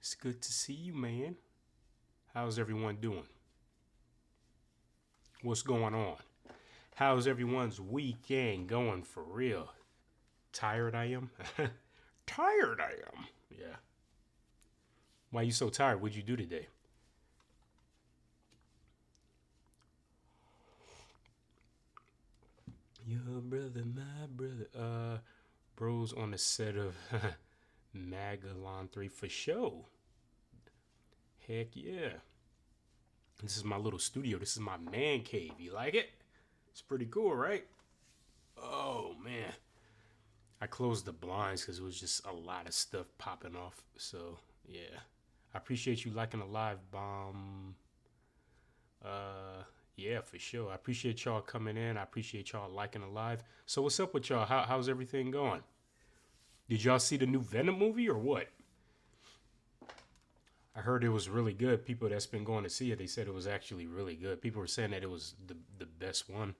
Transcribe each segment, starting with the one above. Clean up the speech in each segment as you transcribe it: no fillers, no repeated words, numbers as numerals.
It's good to see you, man. How's everyone doing? What's going on? How's everyone's weekend going for real? Tired I am? Tired I am. Yeah. Why you so tired? What'd you do today? Your brother, my brother. Bros on the set of Magalon 3 for show. Heck yeah. This is my little studio. This is my man cave. You like it? It's pretty cool, right? Oh, man. I closed the blinds because it was just a lot of stuff popping off. So, yeah. I appreciate you liking the live bomb. Yeah, for sure. I appreciate y'all coming in. I appreciate y'all liking the live. So, what's up with y'all? How's everything going? Did y'all see the new Venom movie or what? I heard it was really good. People that's been going to see it, they said it was actually really good. People were saying that it was the best one.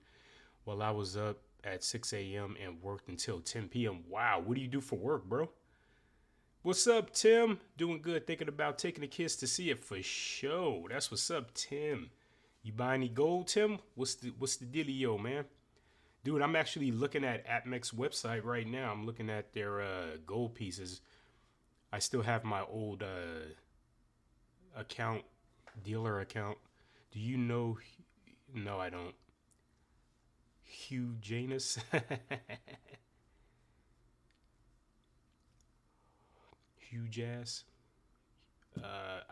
Well, I was up at 6 a.m. and worked until 10 p.m. Wow, what do you do for work, bro? What's up, Tim? Doing good. Thinking about taking the kids to see it for sure. That's what's up, Tim. You buy any gold, Tim? What's the dealio, man? Dude, I'm actually looking at Atmec's website right now. I'm looking at their gold pieces. I still have my old account, dealer account. Do you know? No, I don't. Hugh Janus. Hugh Jazz.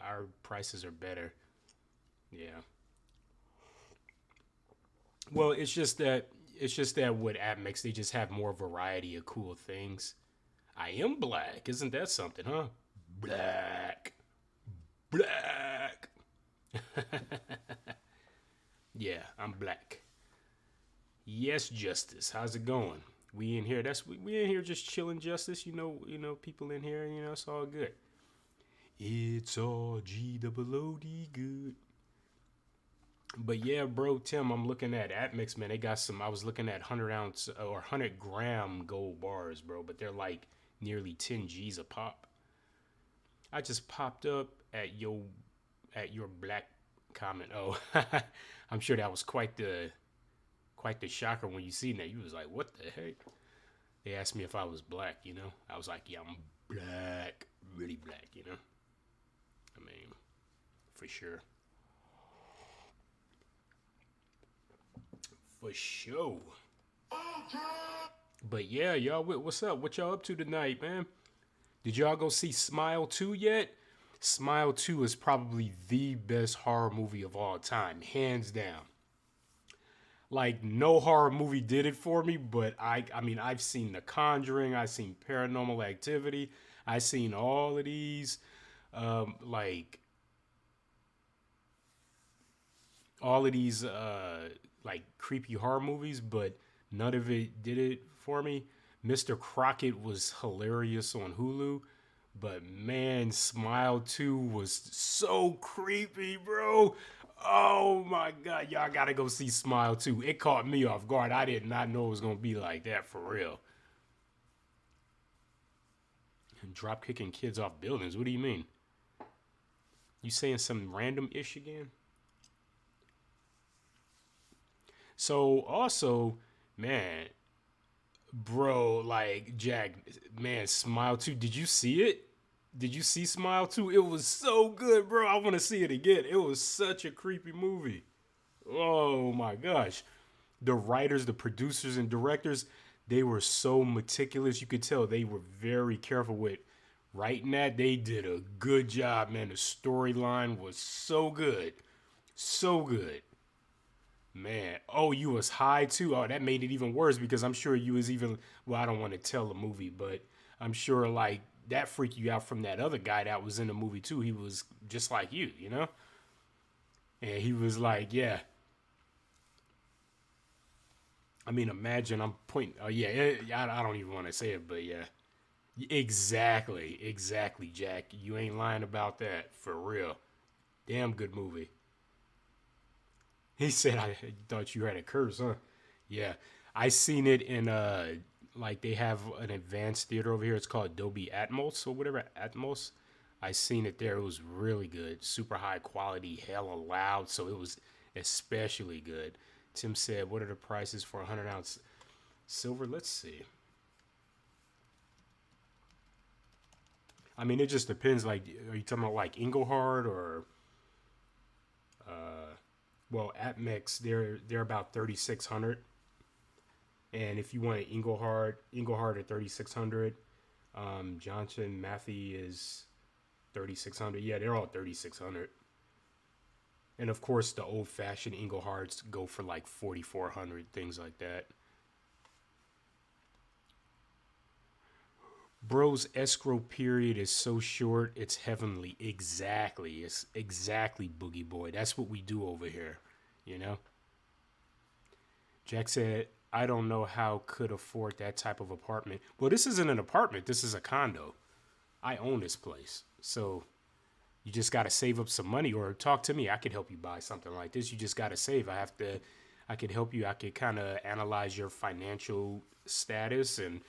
Our prices are better. Yeah. Well, it's just that with Atmex they just have more variety of cool things. I am black, isn't that something, huh? Black, black. Yeah, I'm black. Yes, Justice. How's it going? We in here. We in here just chilling, Justice. People in here. It's all good. It's all G-double-O-D good. But yeah, bro, Tim, I'm looking at Atmix, man. They got some. I was looking at 100 ounce or 100 gram gold bars, bro. But they're like nearly 10 G's a pop. I just popped up at your black comment. Oh, I'm sure that was quite the shocker when you seen that. You was like, what the heck? They asked me if I was black, I was like, yeah, I'm black, really black. I mean, for sure. For sure. But yeah, y'all, what's up? What y'all up to tonight, man? Did y'all go see Smile 2 yet? Smile 2 is probably the best horror movie of all time, hands down. Like no horror movie did it for me, but I mean I've seen The Conjuring, I've seen Paranormal Activity, I've seen all of these like all of these like creepy horror movies, but none of it did it for me. Mr. Crockett was hilarious on Hulu, but man, Smile 2 was so creepy, bro. Oh my god, y'all gotta go see Smile 2. It caught me off guard. I did not know it was gonna be like that for real. And drop kicking kids off buildings. What do you mean? You saying some random ish again? So also, man, bro, like Jack, man, Smile 2. Did you see it? Did you see Smile 2? It was so good, bro. I want to see it again. It was such a creepy movie. Oh my gosh. The writers, the producers, and directors, they were so meticulous. You could tell they were very careful with writing that. They did a good job, man. The storyline was so good. So good. Man, oh, you was high too. Oh, that made it even worse because I'm sure you was even. Well, I don't want to tell the movie, but I'm sure like that freaked you out from that other guy that was in the movie too. He was just like you, and he was like, yeah. I mean, imagine I'm pointing. Oh yeah, I don't even want to say it, but yeah, exactly, Jack. You ain't lying about that for real. Damn good movie. He said, I thought you had a curse, huh? Yeah. I seen it in like they have an advanced theater over here. It's called Dolby Atmos or whatever. Atmos. I seen it there. It was really good. Super high quality, hella loud. So it was especially good. Tim said, "What are the prices for 100 ounce silver?" Let's see. I mean, it just depends. Like, are you talking about like Engelhard or well, at Mix? They're about 3,600. And if you want an Engelhard at 3,600. Johnson Matthey is 3,600. Yeah, they're all 3,600. And of course, the old fashioned Englehards go for like 4,400, things like that. Bro's escrow period is so short, it's heavenly. Exactly. It's exactly Boogie Boy. That's what we do over here, you know? Jack said, I don't know how could afford that type of apartment. Well, this isn't an apartment, this is a condo. I own this place. So you just got to save up some money or talk to me. I could help you buy something like this. You just got to save. I could help you. I could kind of analyze your financial status and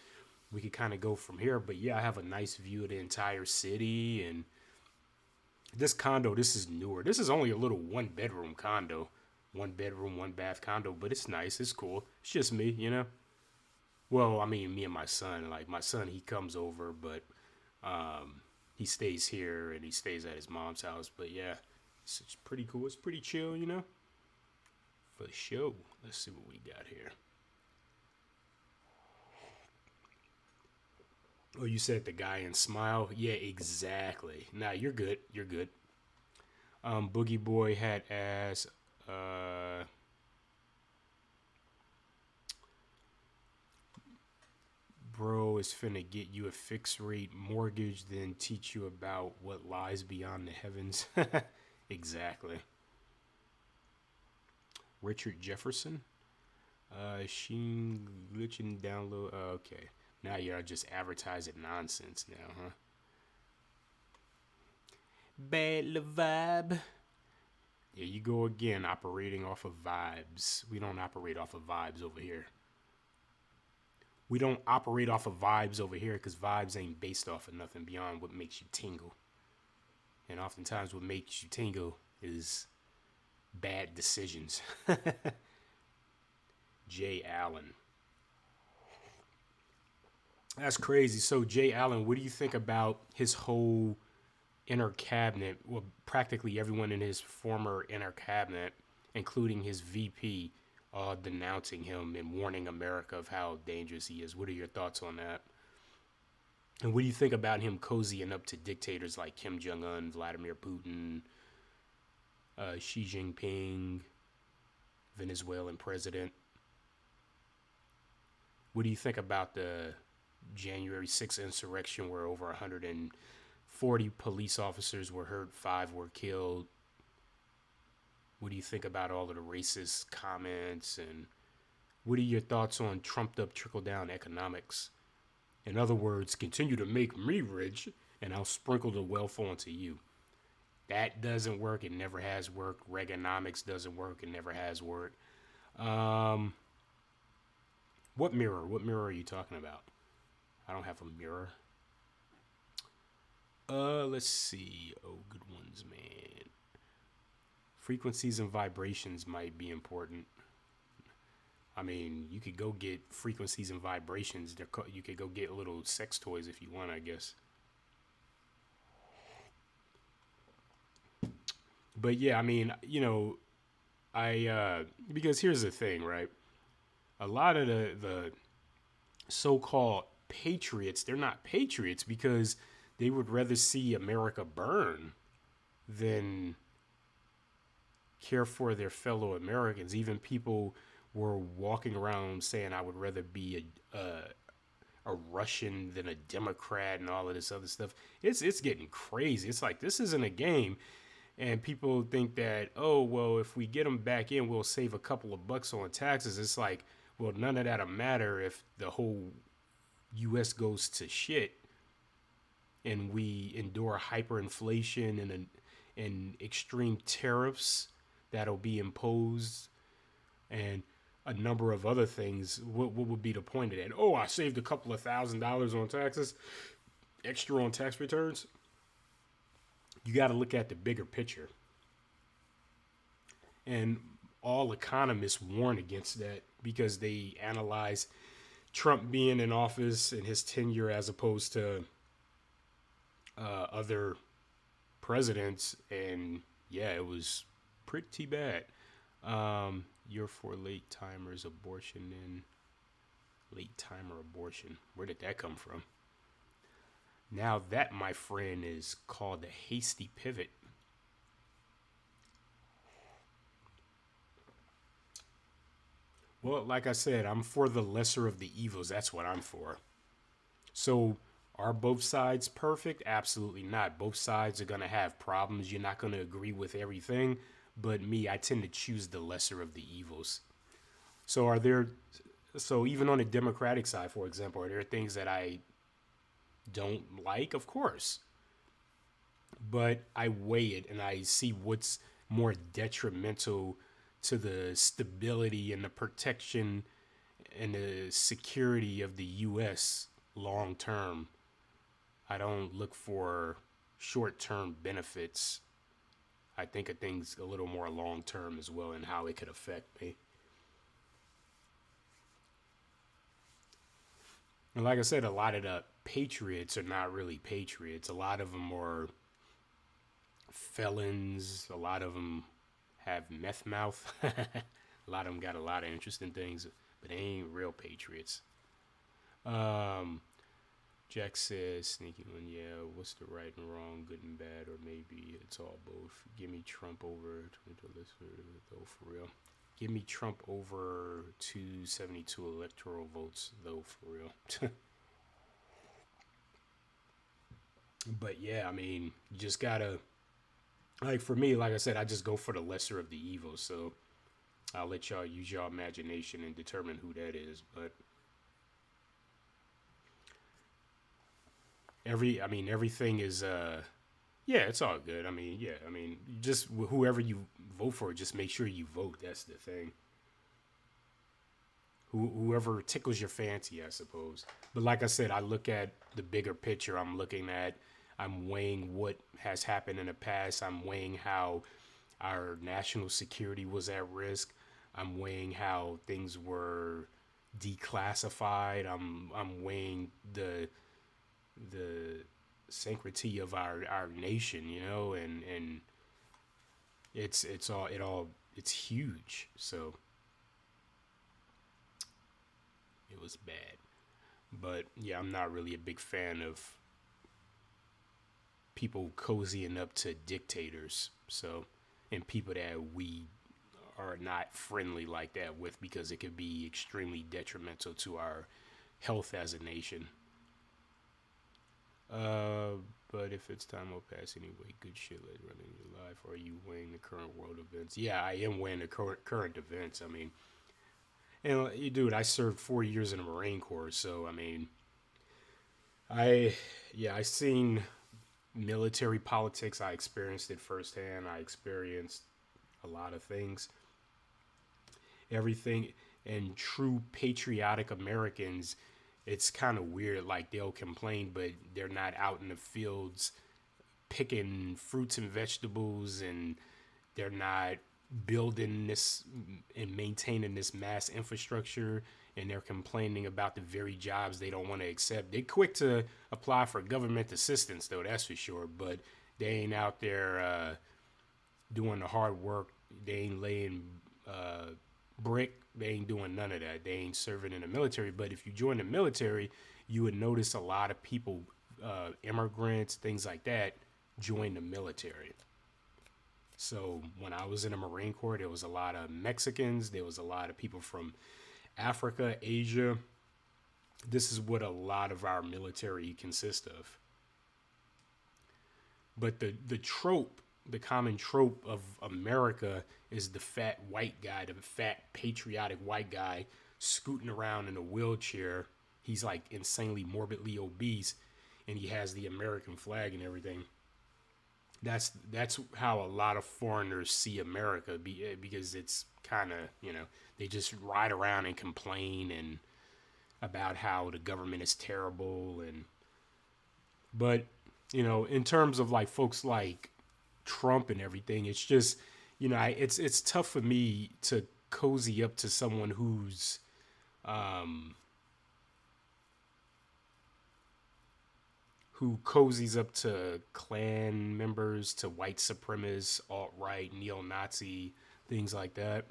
we could kind of go from here. But yeah, I have a nice view of the entire city. And this condo, this is newer. This is only a little 1 bedroom condo. 1 bedroom, 1 bath condo, but it's nice. It's cool. It's just me, you know? Well, I mean, me and my son. Like, my son, he comes over, but he stays here and he stays at his mom's house. But yeah, it's pretty cool. It's pretty chill, you know? For the show. Let's see what we got here. Oh, you said the guy in Smile? Yeah, exactly. Nah, you're good. You're good. Boogie Boy had as bro is finna get you a fixed rate mortgage, then teach you about what lies beyond the heavens. Exactly. Richard Jefferson. Sheen glitching download. Okay. Now you're just advertising nonsense now, huh? Bad la vibe. There you go again, operating off of vibes. We don't operate off of vibes over here. We don't operate off of vibes over here because vibes ain't based off of nothing beyond what makes you tingle. And oftentimes, what makes you tingle is bad decisions. Jay Allen. That's crazy. So, Jay Allen, what do you think about his whole inner cabinet? Well, practically everyone in his former inner cabinet, including his VP, denouncing him and warning America of how dangerous he is. What are your thoughts on that? And what do you think about him cozying up to dictators like Kim Jong Un, Vladimir Putin, Xi Jinping, Venezuelan president? What do you think about the January 6th insurrection where over 140 police officers were hurt, 5 were killed? What do you think about all of the racist comments? And what are your thoughts on trumped up trickle down economics? In other words, continue to make me rich and I'll sprinkle the wealth onto you. That doesn't work. It never has worked. Reaganomics doesn't work. It never has worked. Um, what mirror? What mirror are you talking about? I don't have a mirror. Let's see. Oh, good ones, man. Frequencies and vibrations might be important. I mean, you could go get frequencies and vibrations. You could go get little sex toys if you want, I guess. But yeah, I mean, I because here's the thing, right? A lot of the so-called patriots, they're not patriots because they would rather see America burn than care for their fellow Americans. Even people were walking around saying, "I would rather be a Russian than a Democrat," and all of this other stuff. It's getting crazy. It's like this isn't a game, and people think that, oh well, if we get them back in, we'll save a couple of bucks on taxes. It's like, well, none of that'll matter if the whole U.S. goes to shit and we endure hyperinflation and extreme tariffs that'll be imposed and a number of other things. What would be the point of that? Oh, I saved a couple of $1,000s on taxes, extra on tax returns. You got to look at the bigger picture. And all economists warn against that because they analyze Trump being in office and his tenure as opposed to other presidents. And yeah, it was pretty bad. You're for late timers, abortion, and late timer abortion. Where did that come from? Now, that, my friend, is called a hasty pivot. Well, like I said, I'm for the lesser of the evils. That's what I'm for. So, are both sides perfect? Absolutely not. Both sides are going to have problems. You're not going to agree with everything. But me, I tend to choose the lesser of the evils. So, even on the Democratic side, for example, are there things that I don't like? Of course. But I weigh it and I see what's more detrimental to the stability and the protection and the security of the U.S. long term. I don't look for short term benefits. I think of things a little more long term as well and how it could affect me. And like I said, a lot of the patriots are not really patriots. A lot of them are felons. A lot of them have meth mouth. A lot of them got a lot of interesting things, but they ain't real patriots. Um, Jack says, sneaky one, yeah, what's the right and wrong, good and bad, or maybe it's all both. Give me Trump over, though, for real. Give me Trump over 272 electoral votes, though, for real. But yeah, I mean, you just gotta, like, for me, like I said, I just go for the lesser of the evils. So I'll let y'all use your imagination and determine who that is. But everything is, yeah, it's all good. I mean, yeah, I mean, just whoever you vote for, just make sure you vote. That's the thing. Whoever tickles your fancy, I suppose. But like I said, I look at the bigger picture. I'm weighing what has happened in the past. I'm weighing how our national security was at risk. I'm weighing how things were declassified. I'm weighing the sanctity of our nation, and it's huge. So it was bad. But yeah, I'm not really a big fan of people cozying up to dictators. So, and people that we are not friendly like that with because it could be extremely detrimental to our health as a nation. Uh, but if it's time will pass anyway, good shit like running your life. Or are you weighing the current world events? Yeah, I am weighing the current events. I mean, and dude, I served 4 years in the Marine Corps, so I mean, I yeah, I seen military politics. I experienced it firsthand. I experienced a lot of things, everything, and true patriotic Americans. It's kind of weird. Like they'll complain, but they're not out in the fields picking fruits and vegetables, and they're not building this and maintaining this mass infrastructure, and they're complaining about the very jobs they don't want to accept. They're quick to apply for government assistance, though, that's for sure, but they ain't out there doing the hard work. They ain't laying uh, brick. They ain't doing none of that. They ain't serving in the military. But if you join the military, you would notice a lot of people, immigrants, things like that, join the military. So when I was in the Marine Corps, there was a lot of Mexicans. There was a lot of people from Africa, Asia. This is what a lot of our military consists of. But the trope, the common trope of America is the fat white guy, the fat patriotic white guy scooting around in a wheelchair. He's like insanely morbidly obese, and he has the American flag and everything. That's how a lot of foreigners see America, because it's kind of, they just ride around and complain and about how the government is terrible. And but in terms of like folks like Trump and everything. It's just, it's tough for me to cozy up to someone who cozies up to Klan members, to white supremacists, alt right, neo Nazi, things like that.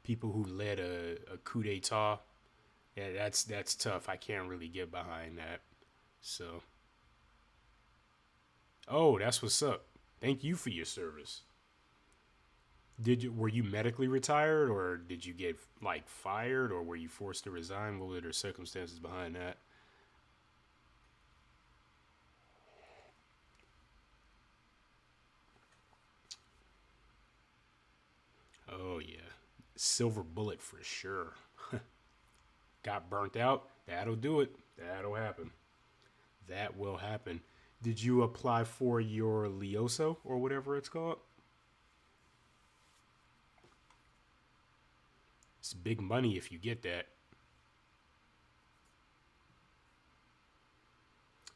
People who led a coup d'état. Yeah, that's tough. I can't really get behind that. So, oh, that's what's up. Thank you for your service. Were you medically retired, or did you get like fired, or were you forced to resign? What were the circumstances behind that? Oh yeah, silver bullet for sure. Got burnt out. That'll do it. That'll happen. That will happen. Did you apply for your Leoso or whatever it's called? It's big money if you get that.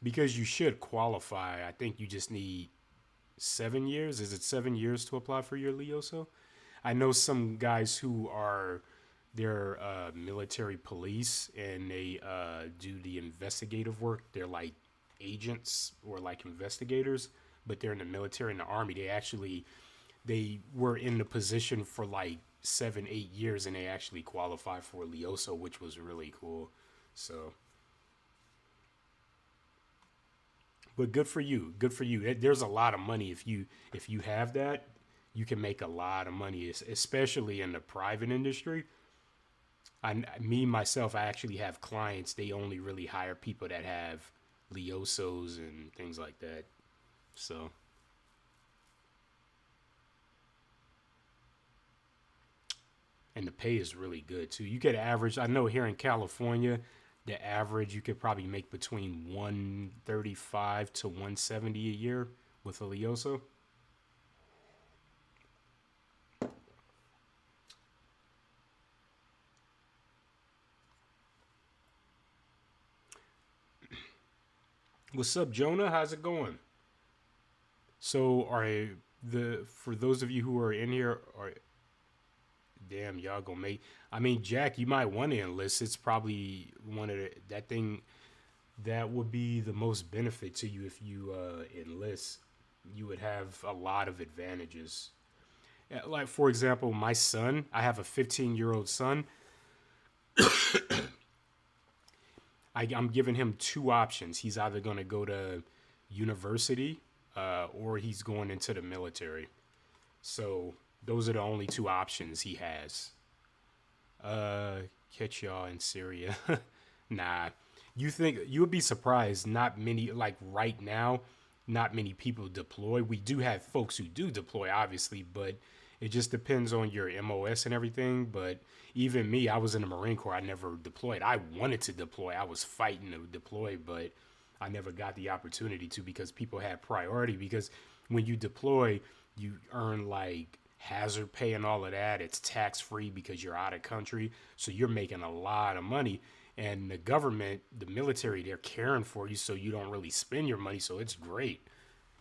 Because you should qualify. I think you just need 7 years. Is it 7 years to apply for your Leoso? I know some guys who are they're military police and they do the investigative work. They're like agents or like investigators, but they're in the military and the army. They were in the position for like 7, 8 years and they actually qualified for Leoso, which was really cool. So, but good for you. Good for you. There's a lot of money if you have that. You can make a lot of money, especially in the private industry. Me myself, I actually have clients. They only really hire people that have Leosos and things like that. So, and the pay is really good too. You could average. I know here in California, the average you could probably make between 135 to 170 a year with a Leoso. What's up, Jonah? How's it going? So, are the for those of you who are in here, are damn y'all gonna make? I mean, Jack, you might want to enlist. It's probably one of that thing that would be the most benefit to you if you enlist. You would have a lot of advantages. Like for example, my son. I have a 15-year-old son. I'm giving him two options. He's either going to go to university or he's going into the military. So those are the only two options he has. Uh, Catch y'all in Syria. Nah, you think you would be surprised? Not many, like right now, not many people deploy. We do have folks who do deploy, obviously, but it just depends on your MOS and everything. But even me, I was in the Marine Corps. I never deployed. I wanted to deploy. I was fighting to deploy, but I never got the opportunity to because people had priority. Because when you deploy, you earn like hazard pay and all of that. It's tax free because you're out of country. So you're making a lot of money. And the government, the military, they're caring for you so you don't really spend your money. So it's great.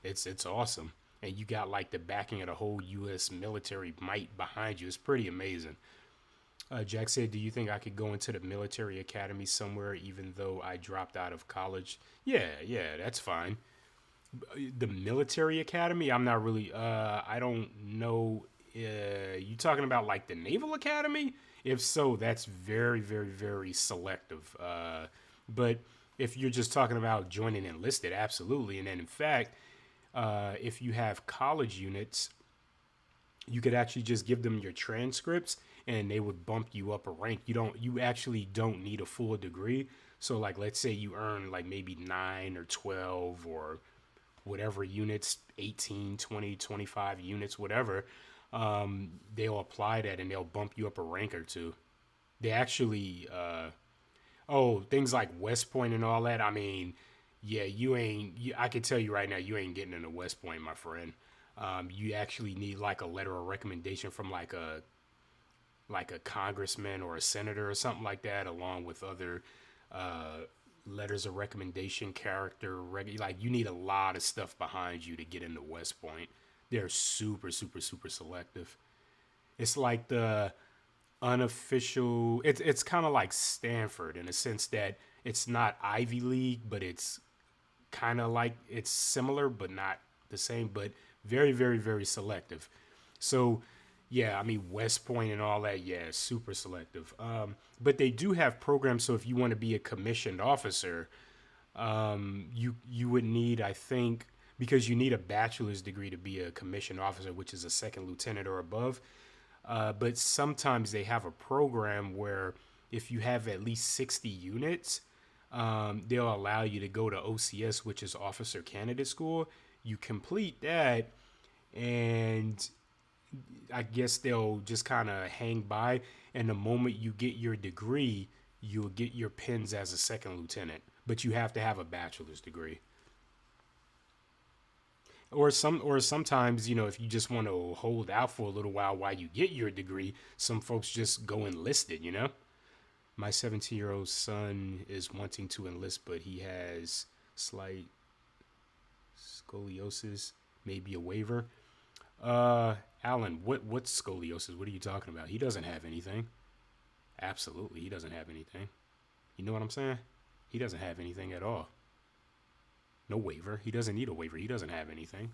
It's awesome. And you got like the backing of the whole US military might behind you. It's pretty amazing. Jack said, "Do you think I could go into the military academy somewhere even though I dropped out of college?" Yeah, yeah, that's fine. The military academy, I'm not really I don't know. You talking about like the naval academy? If so, that's very very selective. But if you're just talking about joining enlisted, absolutely. And then in fact, if you have college units, you could actually just give them your transcripts and they would bump you up a rank. You actually don't need a full degree. So like let's say you earn like maybe 9 or 12 or whatever units, 18, 20, 25 units, whatever. They'll apply that and they'll bump you up a rank or two. They actually oh, things like West Point and all that. I mean, yeah, I can tell you right now, you ain't getting into West Point, my friend. You actually need like a letter of recommendation from like a congressman or a senator or something like that, along with other letters of recommendation, character, like you need a lot of stuff behind you to get into West Point. They're super, super, super selective. It's like the unofficial. It's kind of like Stanford in a sense that it's not Ivy League, but it's kind of like it's similar, but not the same. But very, very, very selective. So, yeah, I mean West Point and all that. Yeah, super selective. But they do have programs. So if you want to be a commissioned officer, you would need, I think, because you need a bachelor's degree to be a commissioned officer, which is a second lieutenant or above. But sometimes they have a program where if you have at least 60 units, they'll allow you to go to OCS, which is Officer Candidate School. You complete that, and I guess they'll just kind of hang by. And the moment you get your degree, you'll get your pins as a second lieutenant. But you have to have a bachelor's degree. Or sometimes, if you just want to hold out for a little while you get your degree, some folks just go enlisted. My 17-year-old son is wanting to enlist, but he has slight scoliosis, maybe a waiver. Alan, what's scoliosis? What are you talking about? He doesn't have anything. Absolutely, he doesn't have anything. You know what I'm saying? He doesn't have anything at all. No waiver. He doesn't need a waiver. He doesn't have anything.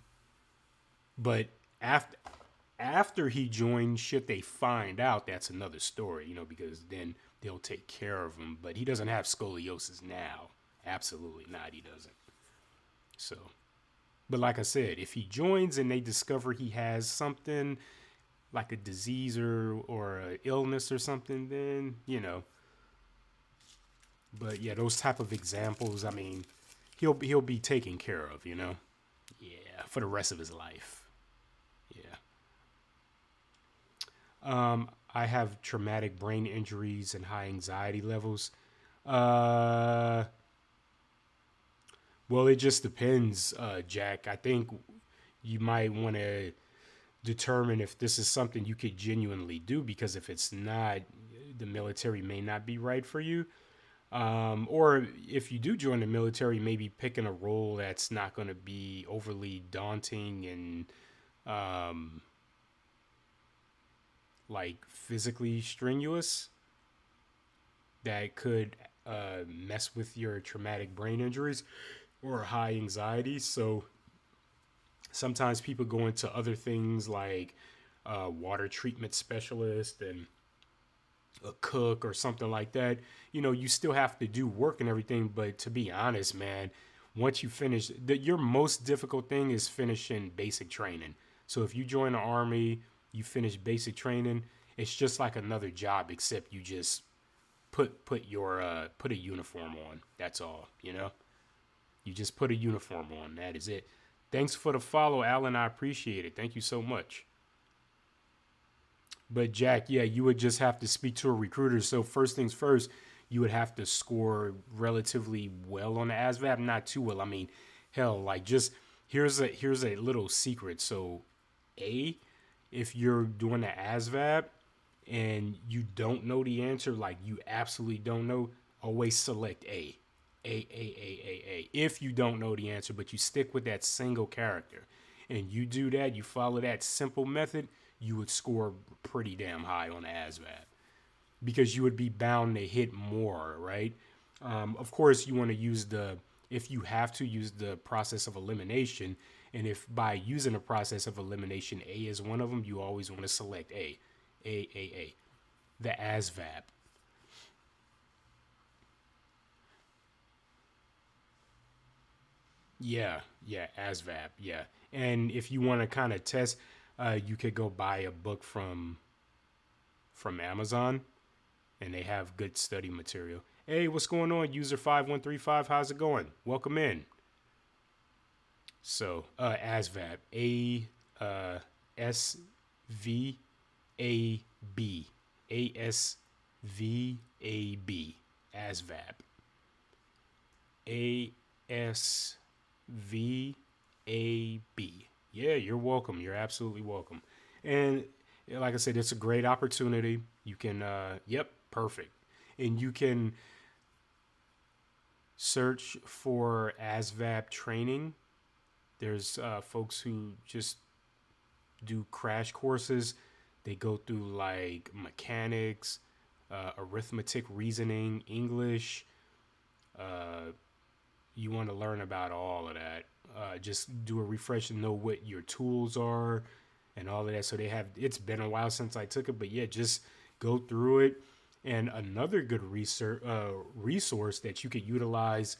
But after he joins, should they find out, that's another story, because then they'll take care of him. But he doesn't have scoliosis now. Absolutely not. He doesn't. So, but like I said, if he joins and they discover he has something like a disease or an illness or something, then. But yeah, those type of examples, I mean, he'll be taken care of. Yeah, for the rest of his life. Yeah. I have traumatic brain injuries and high anxiety levels. Uh, well, it just depends, Jack. I think you might want to determine if this is something you could genuinely do, because if it's not, the military may not be right for you. Or if you do join the military, maybe picking a role that's not going to be overly daunting and like physically strenuous that could mess with your traumatic brain injuries or high anxiety. So sometimes people go into other things like water treatment specialist and a cook or something like that. You still have to do work and everything, but to be honest, man, once you finish, your most difficult thing is finishing basic training. So if you join the army, you finish basic training, it's just like another job, except you just put a uniform on. That's all. You just put a uniform on. That is it. Thanks for the follow, Alan. I appreciate it. Thank you so much. But Jack, yeah, you would just have to speak to a recruiter. So first things first, you would have to score relatively well on the ASVAB, not too well. I mean, hell, like just here's a little secret. So, if you're doing the ASVAB and you don't know the answer, like you absolutely don't know, always select A. A. If you don't know the answer, but you stick with that single character and you do that, you follow that simple method, you would score pretty damn high on the ASVAB because you would be bound to hit more, right? Of course, you want to if you have to use the process of elimination, and if by using the process of elimination, A is one of them, you always want to select A, the ASVAB. Yeah, ASVAB, yeah. And if you want to kind of test, you could go buy a book from Amazon, and they have good study material. Hey, what's going on, user 5135? How's it going? Welcome in. So, ASVAB, ASVAB, ASVAB, ASVAB, ASVAB. Yeah, you're welcome. You're absolutely welcome. And like I said, it's a great opportunity. You can, yep, perfect. And you can search for ASVAB training. There's folks who just do crash courses. They go through like mechanics, arithmetic, reasoning, English. Uh, you want to learn about all of that. Just do a refresh and know what your tools are and all of that. So they have. It's been a while since I took it, but yeah, just go through it. And another good resource that you could utilize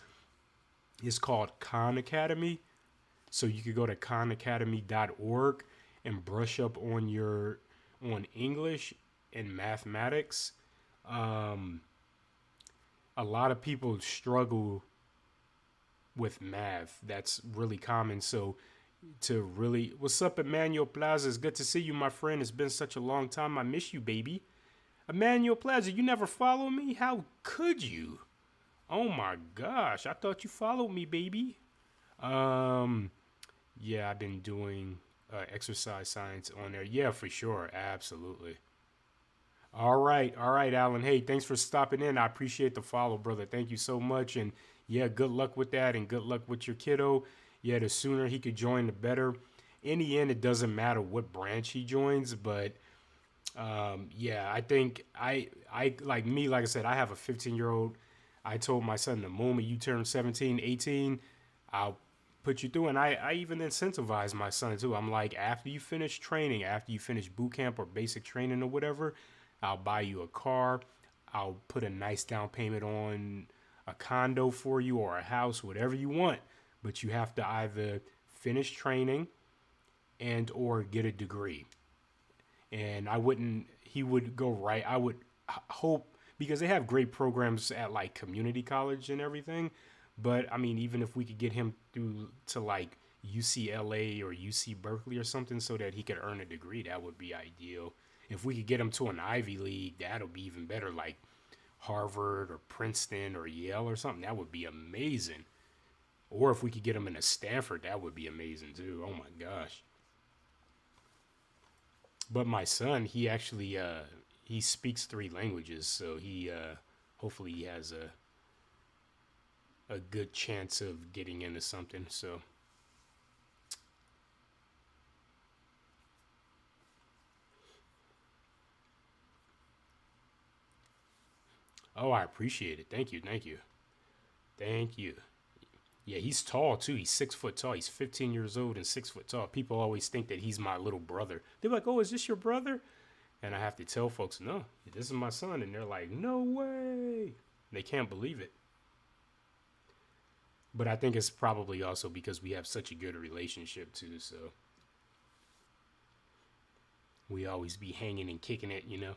is called Khan Academy. So you could go to khanacademy.org and brush up on your on English and mathematics. Um, a lot of people struggle with math. That's really common. So to really, what's up, Emmanuel Plaza? It's good to see you, my friend. It's been such a long time. I miss you, baby. Emmanuel Plaza, you never follow me? How could you? Oh my gosh, I thought you followed me, baby. Um, yeah, I've been doing exercise science on there. Yeah, for sure, absolutely. All right, Alan. Hey, thanks for stopping in. I appreciate the follow, brother. Thank you so much. And yeah, good luck with that, and good luck with your kiddo. Yeah, the sooner he could join, the better. In the end, it doesn't matter what branch he joins, but yeah, I think I like me, like I said, I have a 15-year-old. I told my son the moment you turn 17, 18, I'll put you through. And I even incentivize my son too. I'm like, after you finish training, after you finish boot camp or basic training or whatever, I'll buy you a car. I'll put a nice down payment on a condo for you or a house, whatever you want. But you have to either finish training and or get a degree. And I wouldn't. He would go right. I would hope because they have great programs at like community college and everything. But I mean, even if we could get him through to like UCLA or UC Berkeley or something, so that he could earn a degree, that would be ideal. If we could get him to an Ivy League, that'll be even better. Like Harvard or Princeton or Yale or something, that would be amazing. Or if we could get him into Stanford, that would be amazing too. Oh my gosh. But my son, he actually he speaks three languages, so he hopefully he has a good chance of getting into something. So, oh, I appreciate it. Thank you, thank you, thank you. Yeah, he's tall too. He's 6 foot tall. He's 15 years old and 6 foot tall. People always think that he's my little brother. They're like, "Oh, is this your brother?" And I have to tell folks, "No, this is my son." And they're like, "No way!" They can't believe it. But I think it's probably also because we have such a good relationship too. So we always be hanging and kicking it, you know.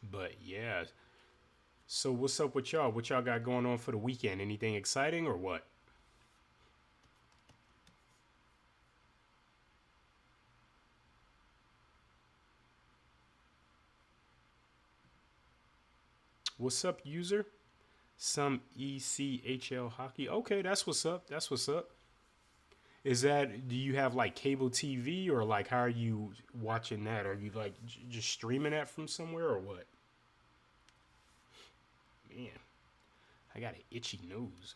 But yeah. So what's up with y'all? What y'all got going on for the weekend? Anything exciting or what? What's up, user? Some ECHL hockey. Okay, that's what's up. That's what's up. Is that, do you have like cable TV or like how are you watching that? Are you like just streaming that from somewhere or what? Man, I got an itchy nose.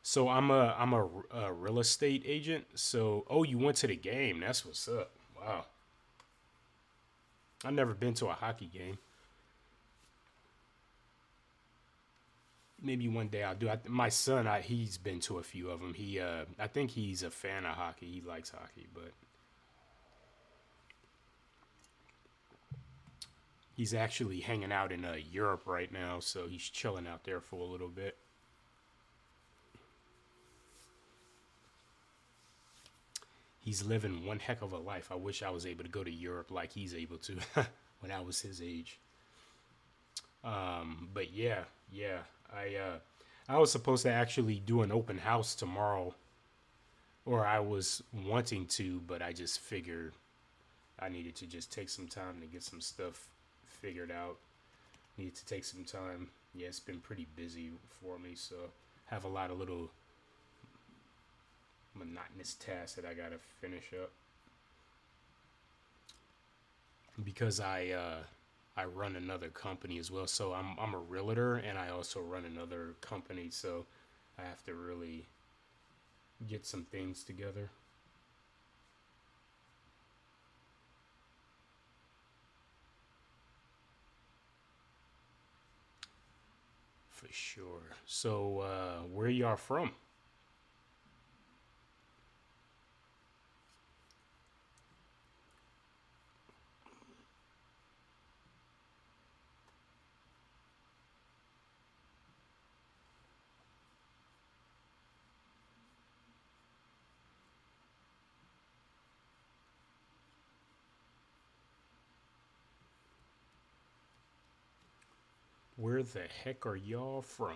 So I'm a real estate agent. So oh, you went to the game. That's what's up. Wow. I've never been to a hockey game. Maybe one day I'll do. My son, he's been to a few of them. I think he's a fan of hockey. He likes hockey, but he's actually hanging out in Europe right now, so he's chilling out there for a little bit. He's living one heck of a life. I wish I was able to go to Europe like he's able to when I was his age. But yeah, yeah, I was supposed to actually do an open house tomorrow, or I was wanting to, but I just figured I needed to just take some time to get some stuff figured out. Need to take some time. Yeah, it's been pretty busy for me, so have a lot of little monotonous task that I gotta finish up because I run another company as well. So I'm a realtor and I also run another company. So I have to really get some things together for sure. So where y'all from? Where the heck are y'all from?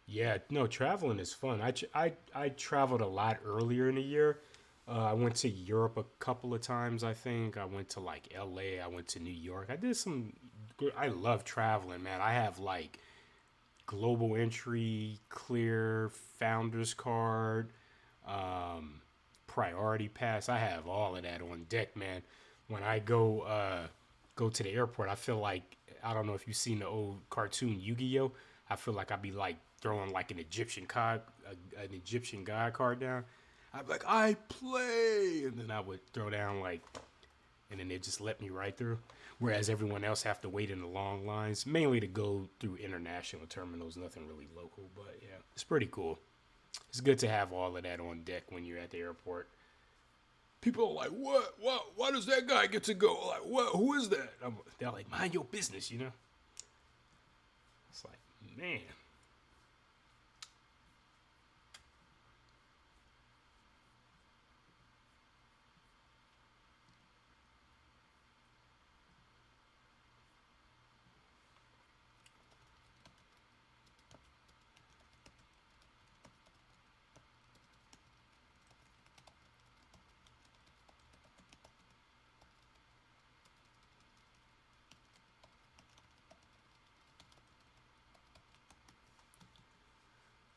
Yeah, no, traveling is fun. I traveled a lot earlier in the year. I went to Europe a couple of times, I think. I went to like LA, I went to New York. I did some I love traveling, man. I have like global entry, clear, founder's card, um, priority pass. I have all of that on deck, man. When I go to the airport, I feel like I don't know if you've seen the old cartoon Yu-Gi-Oh. I feel like I'd be like throwing like an Egyptian god card down. I'd be like, I play, and then I would throw down like, and then they just let me right through. Whereas everyone else have to wait in the long lines, mainly to go through international terminals, nothing really local. But yeah, it's pretty cool. It's good to have all of that on deck when you're at the airport. People are like, what? What? Why does that guy get to go? Like, what? Who is that? They're like, mind your business, you know? It's like, man,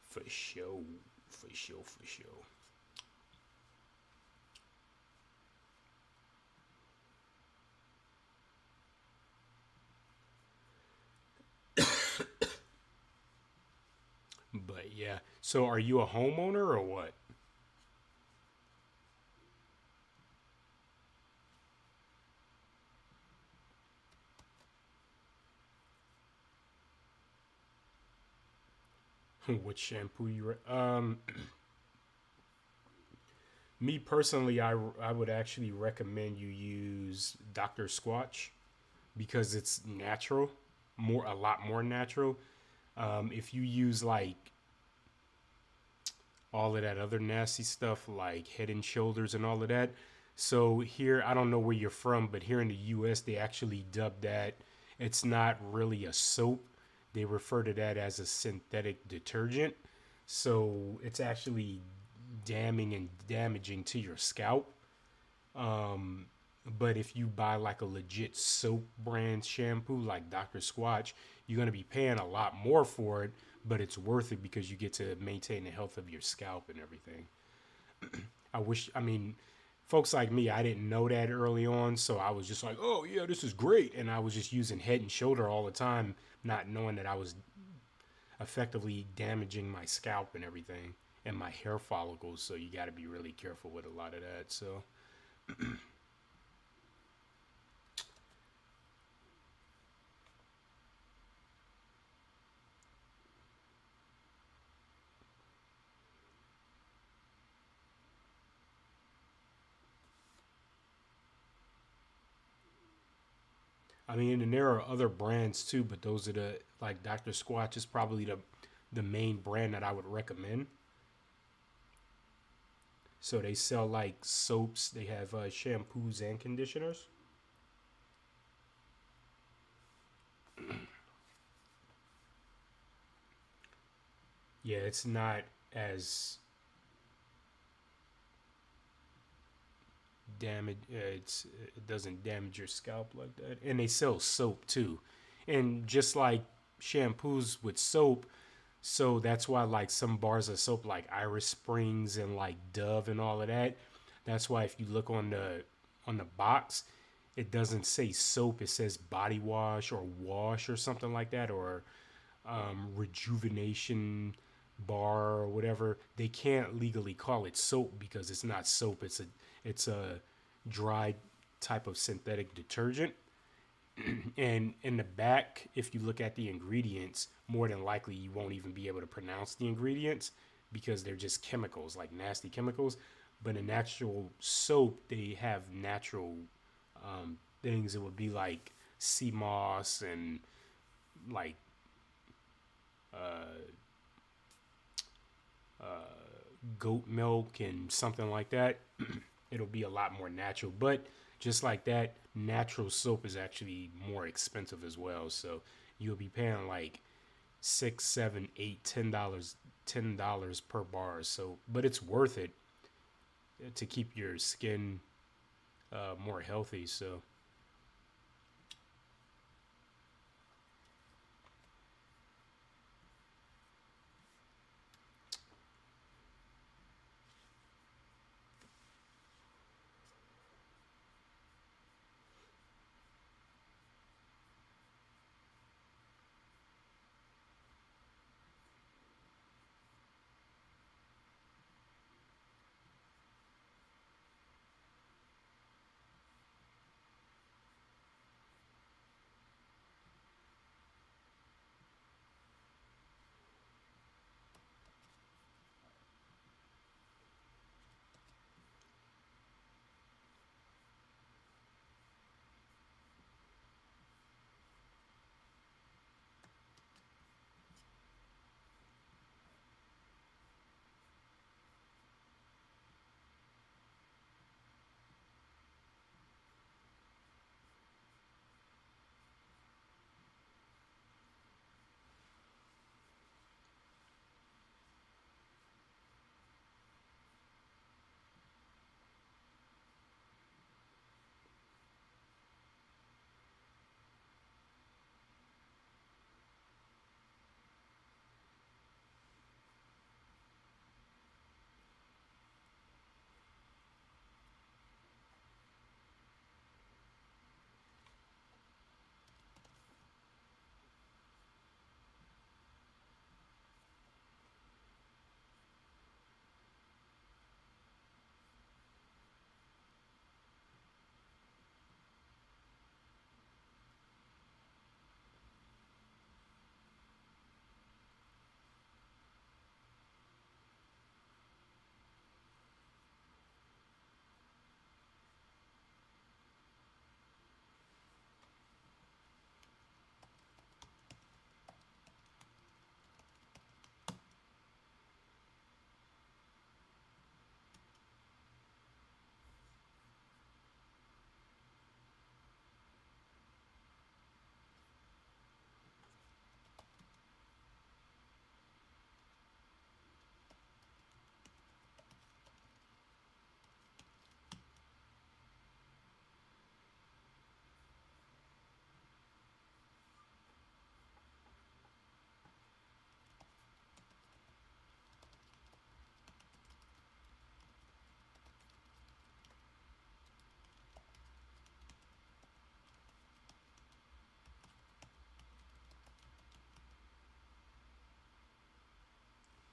for sure, for sure, for sure. But yeah, so are you a homeowner or what? What shampoo you? Me personally, I would actually recommend you use Dr. Squatch because it's natural, more a lot more natural. If you use like all of that other nasty stuff like Head and Shoulders and all of that. So here, I don't know where you're from, but here in the U.S., they actually dub that. It's not really a soap. They refer to that as a synthetic detergent. So it's actually damning and damaging to your scalp. But if you buy like a legit soap brand shampoo like Dr. Squatch, you're going to be paying a lot more for it, but it's worth it because you get to maintain the health of your scalp and everything. I mean, folks like me, I didn't know that early on, so I was just like, oh, yeah, this is great. And I was just using Head and Shoulder all the time, not knowing that I was effectively damaging my scalp and everything and my hair follicles. So you got to be really careful with a lot of that. So I mean, and there are other brands too, but those are the like Dr. Squatch is probably the main brand that I would recommend. So they sell like soaps, they have shampoos and conditioners. Yeah, it's not as damage. It doesn't damage your scalp like that. And they sell soap too, and just like shampoos with soap, so that's why like some bars of soap like Iris Springs and like Dove and all of that. That's why if you look on the box, it doesn't say soap. It says body wash or something like that, or rejuvenation bar or whatever. They can't legally call it soap because it's not soap. It's a dry type of synthetic detergent. And in the back, if you look at the ingredients, more than likely you won't even be able to pronounce the ingredients because they're just chemicals, like nasty chemicals. But in actual soap, they have natural things. It would be like sea moss and like goat milk and something like that. It'll be a lot more natural. But just like that, natural soap is actually more expensive as well. So you'll be paying like six, seven, eight, $10 per bar. So, but it's worth it to keep your skin more healthy. So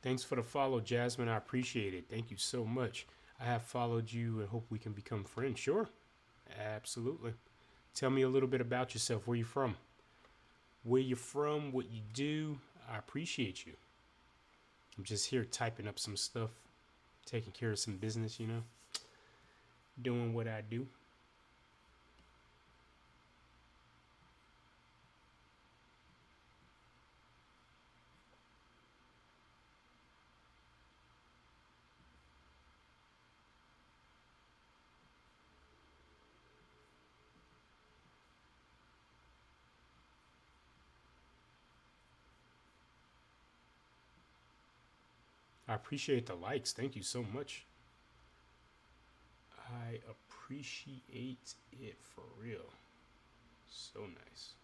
thanks for the follow, Jasmine. I appreciate it. Thank you so much. I have followed you and hope we can become friends. Sure. Absolutely. Tell me a little bit about yourself. Where you from? Where you from? What you do? I appreciate you. I'm just here typing up some stuff, taking care of some business, doing what I do. I appreciate the likes. Thank you so much. I appreciate it for real. So nice.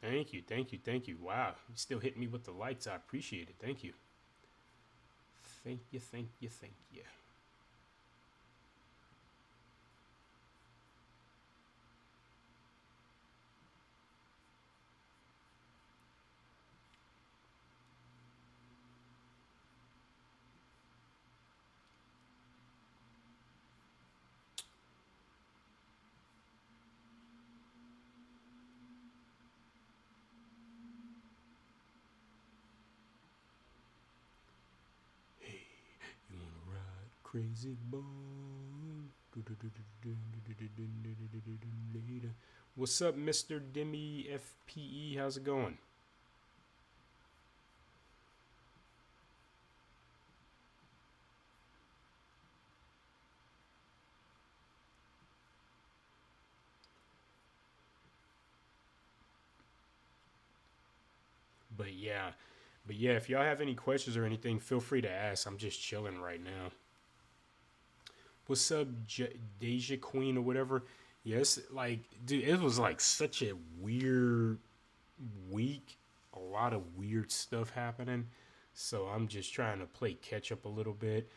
Thank you, thank you, thank you. Wow, you still hitting me with the lights. I appreciate it. Thank you. Thank you, thank you, thank you. Hey, you wanna ride crazy boy? What's up, Mr. Demi FPE? How's it going? But yeah, but yeah, if y'all have any questions or anything, feel free to ask. I'm just chilling right now. What's up, Deja Queen or whatever? Yes, like, dude, it was like such a weird week. A lot of weird stuff happening. So I'm just trying to play catch up a little bit.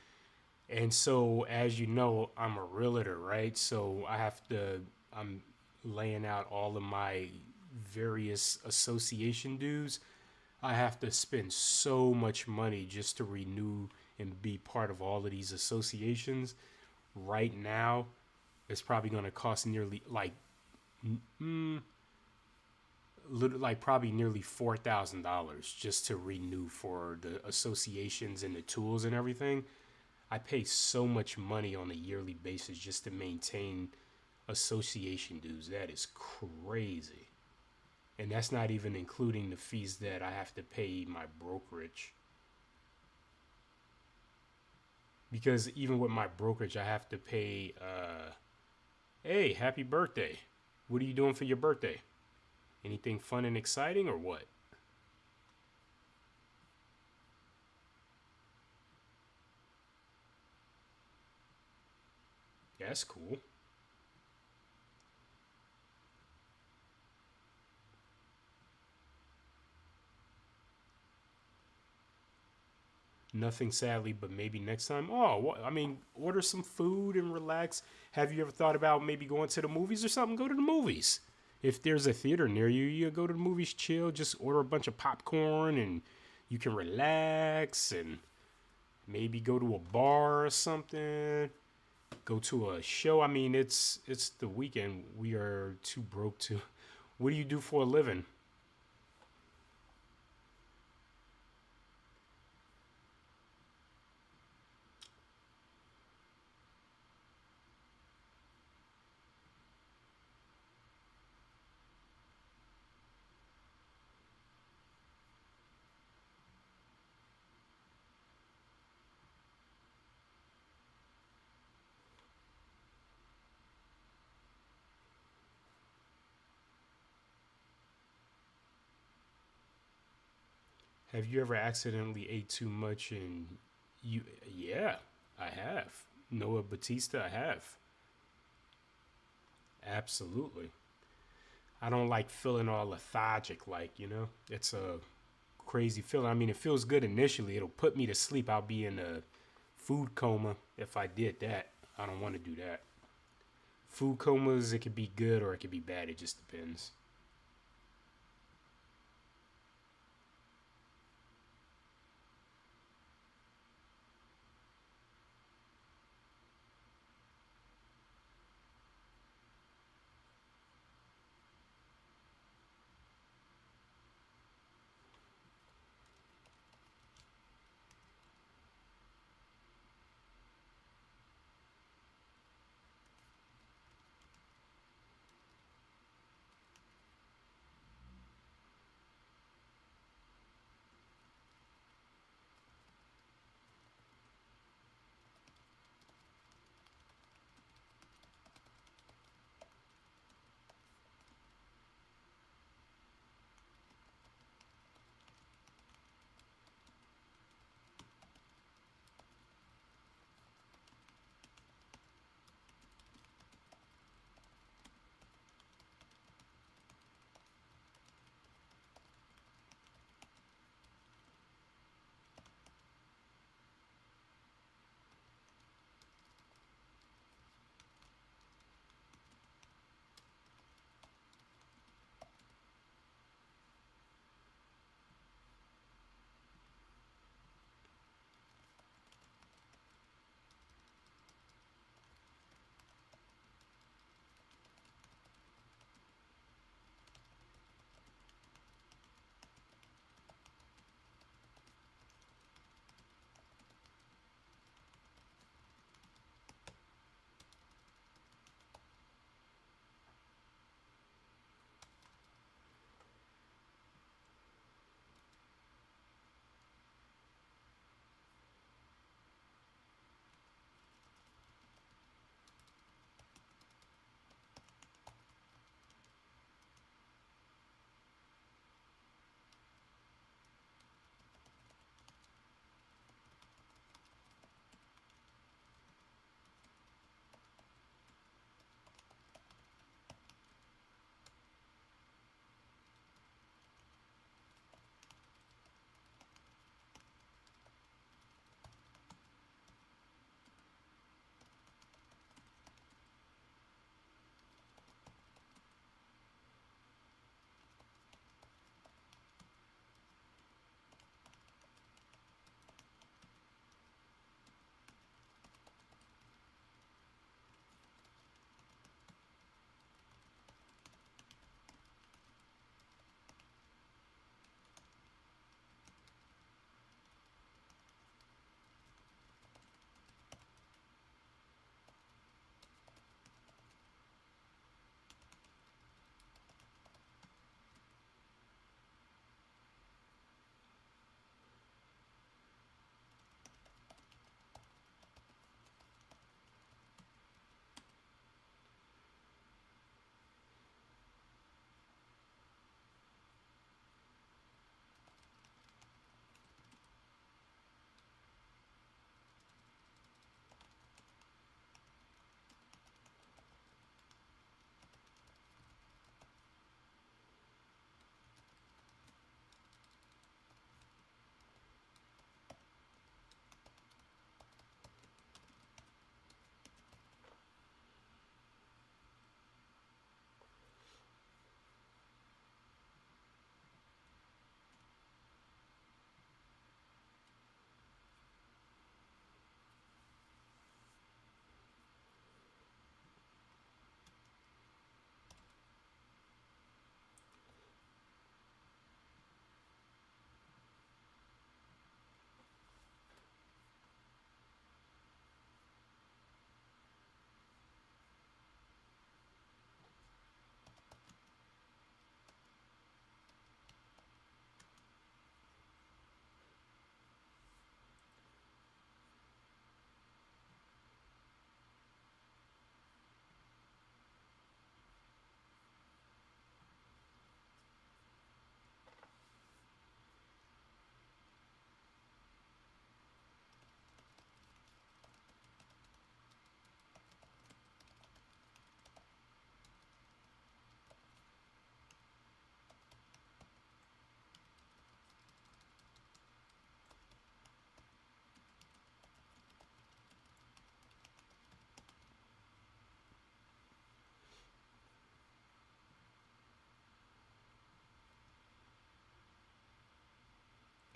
And so, as you know, I'm a realtor, right? So I'm laying out all of my various association dues. I have to spend so much money just to renew and be part of all of these associations. Right now, it's probably going to cost nearly mm, like probably nearly $4,000 just to renew for the associations and the tools and everything. I pay so much money on a yearly basis just to maintain association dues. That is crazy. And that's not even including the fees that I have to pay my brokerage. Because even with my brokerage, I have to pay, hey, happy birthday. What are you doing for your birthday? Anything fun and exciting or what? That's cool. Nothing sadly, but maybe next time. Oh, well, I mean, order some food and relax. Have you ever thought about maybe going to the movies or something? Go to the movies. If there's a theater near you, you go to the movies, chill, just order a bunch of popcorn and you can relax and maybe go to a bar or something. Go to a show. I mean, it's the weekend. We are too broke to. What do you do for a living? Have you ever accidentally ate too much and you? Yeah, I have. Noah Batista, I have. Absolutely. I don't like feeling all lethargic, it's a crazy feeling. I mean, it feels good initially. It'll put me to sleep. I'll be in a food coma if I did that. I don't want to do that. Food comas, it could be good or it could be bad. It just depends.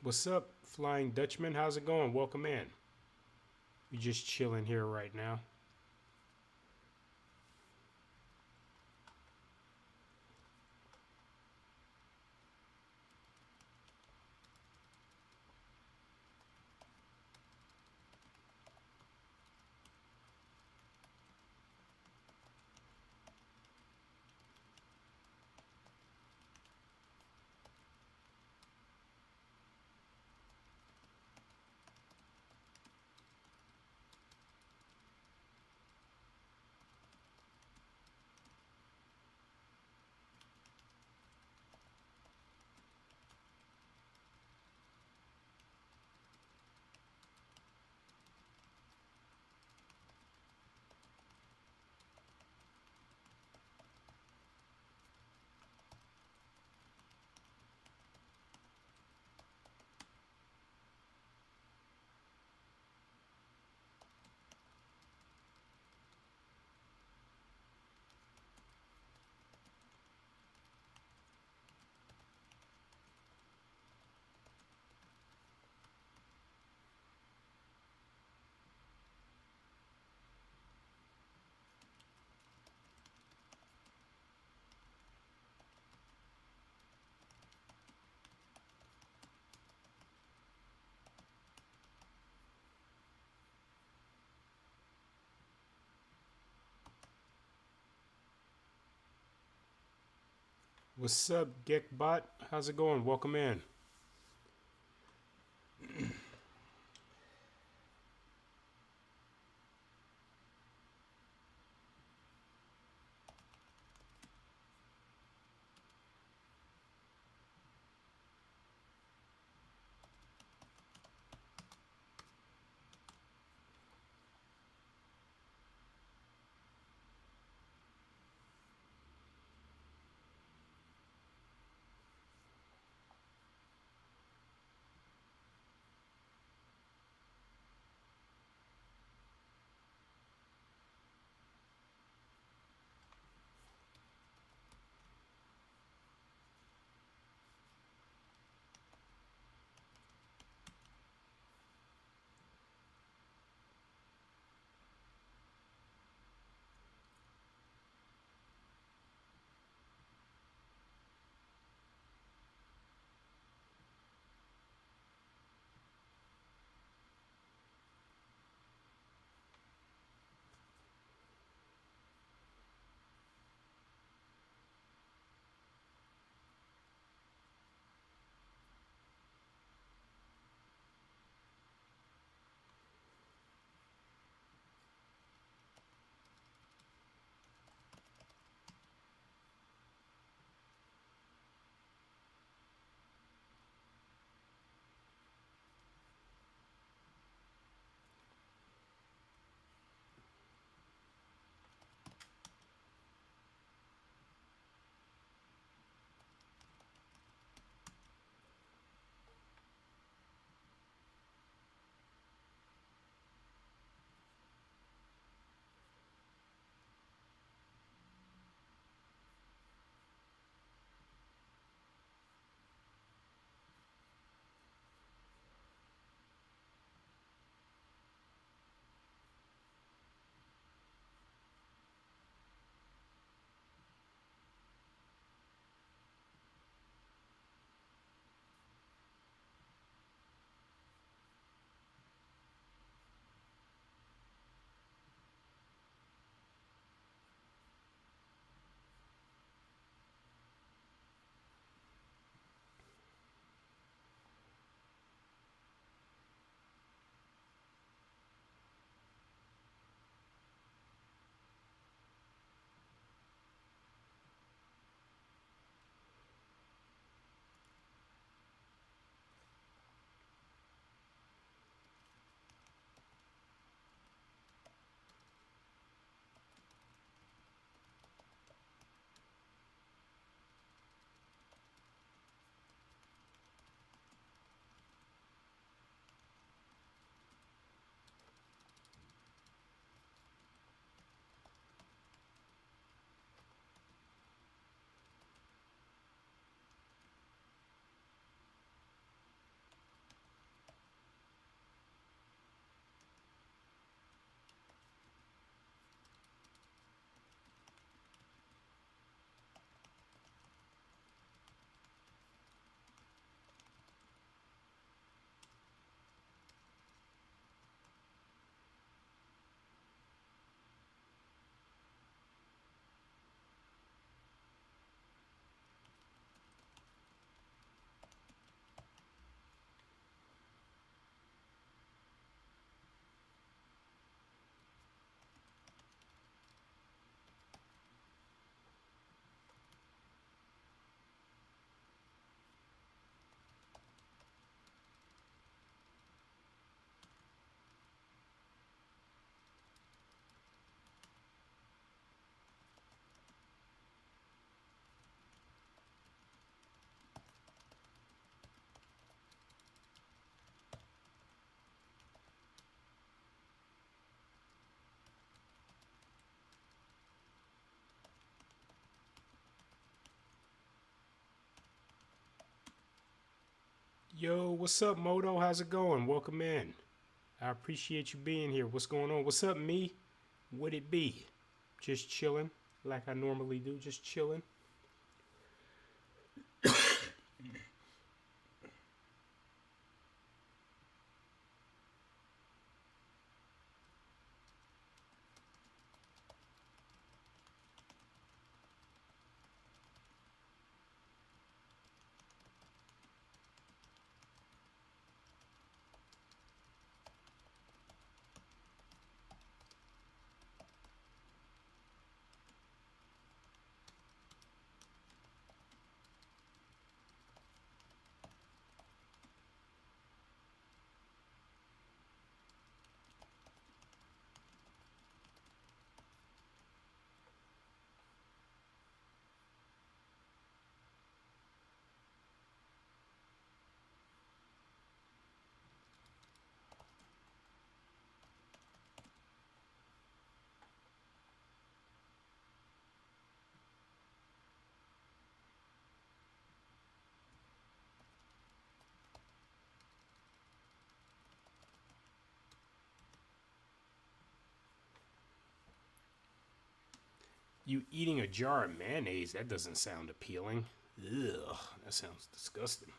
What's up, Flying Dutchman? How's it going? Welcome in. We just chilling here right now. What's up, Gekbot? How's it going? Welcome in. Yo, what's up, Moto? How's it going? Welcome in. I appreciate you being here. What's going on? What's up, me? What it be? Just chilling, like I normally do. Just chilling. You eating a jar of mayonnaise? That doesn't sound appealing. Ugh, that sounds disgusting.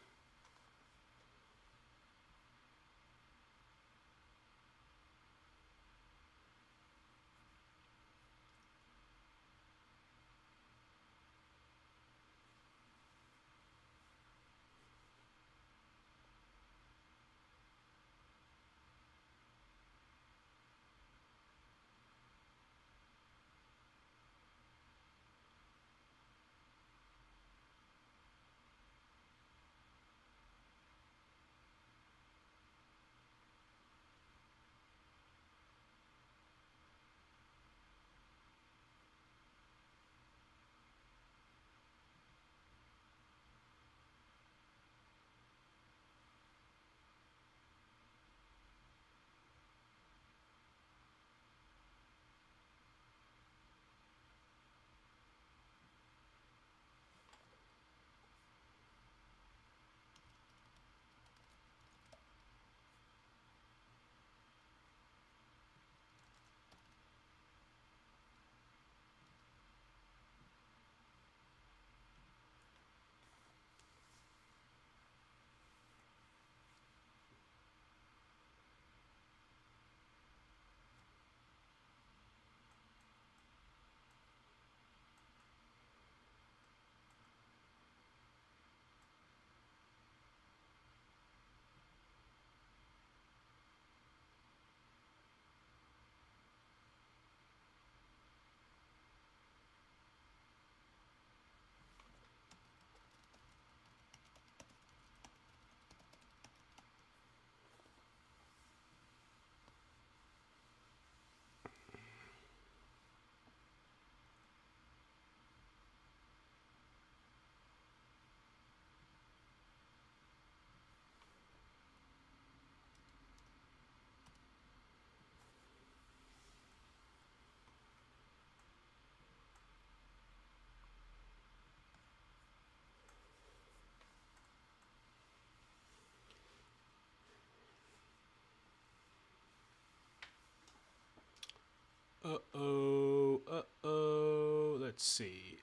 Uh oh. Let's see.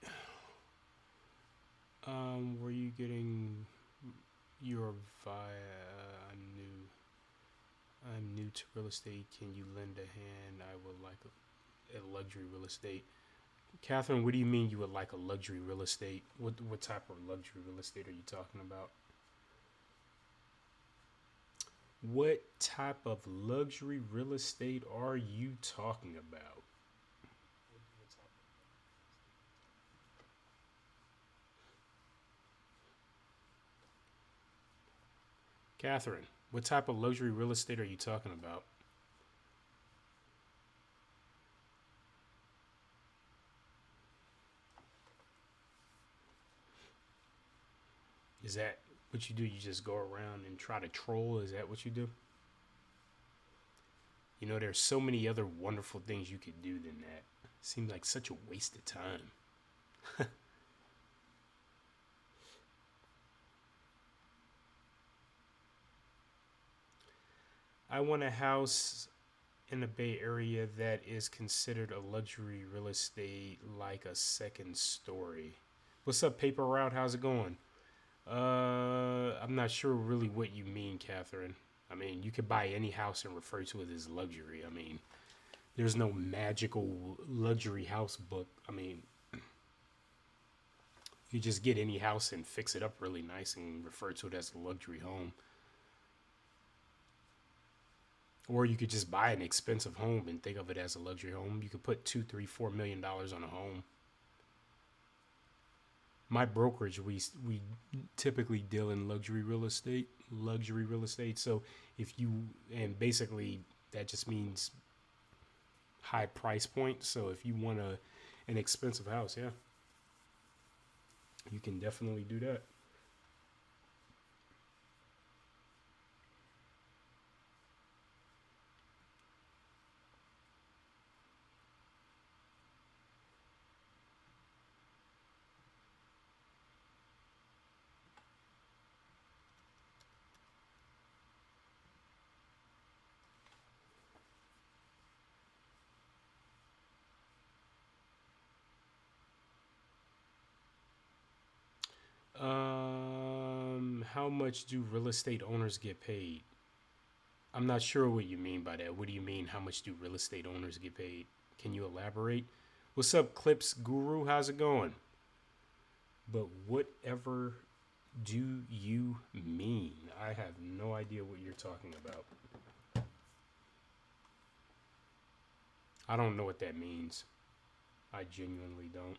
Were you getting your via? I'm new to real estate. Can you lend a hand? I would like a luxury real estate. Catherine, what do you mean you would like a luxury real estate? What type of luxury real estate are you talking about? What type of luxury real estate are you talking about? Catherine, what type of luxury real estate are you talking about? Is that what you do? You just go around and try to troll? Is that what you do? You know, there's so many other wonderful things you could do than that. Seems like such a waste of time. I want a house in the Bay Area that is considered a luxury real estate, like a second story. What's up, Paper Route? How's it going? I'm not sure really what you mean, Catherine. I mean, you could buy any house and refer to it as luxury. I mean, there's no magical luxury house book. I mean, you just get any house and fix it up really nice and refer to it as a luxury home. Or you could just buy an expensive home and think of it as a luxury home. You could put two, three, $4 million on a home. My brokerage, we typically deal in luxury real estate. Luxury real estate. So if you and basically that just means high price point. So if you want an expensive house, yeah, you can definitely do that. How much do real estate owners get paid? I'm not sure what you mean by that. What do you mean? How much do real estate owners get paid? Can you elaborate? What's up, Clips Guru? How's it going? But whatever do you mean? I have no idea what you're talking about. I don't know what that means. I genuinely don't.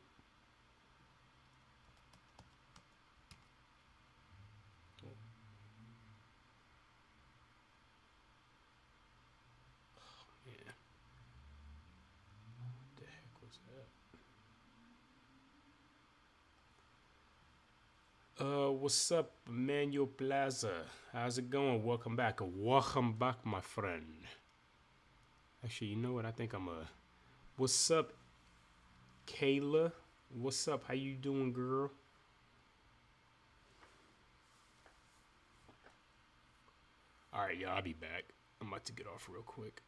Yeah. What the heck was that? What's up, Manuel Plaza? How's it going? Welcome back. Welcome back, my friend. Actually, you know what? I think I'm a. What's up, Kayla? What's up? How you doing, girl? All right, y'all. I'll be back. I'm about to get off real quick.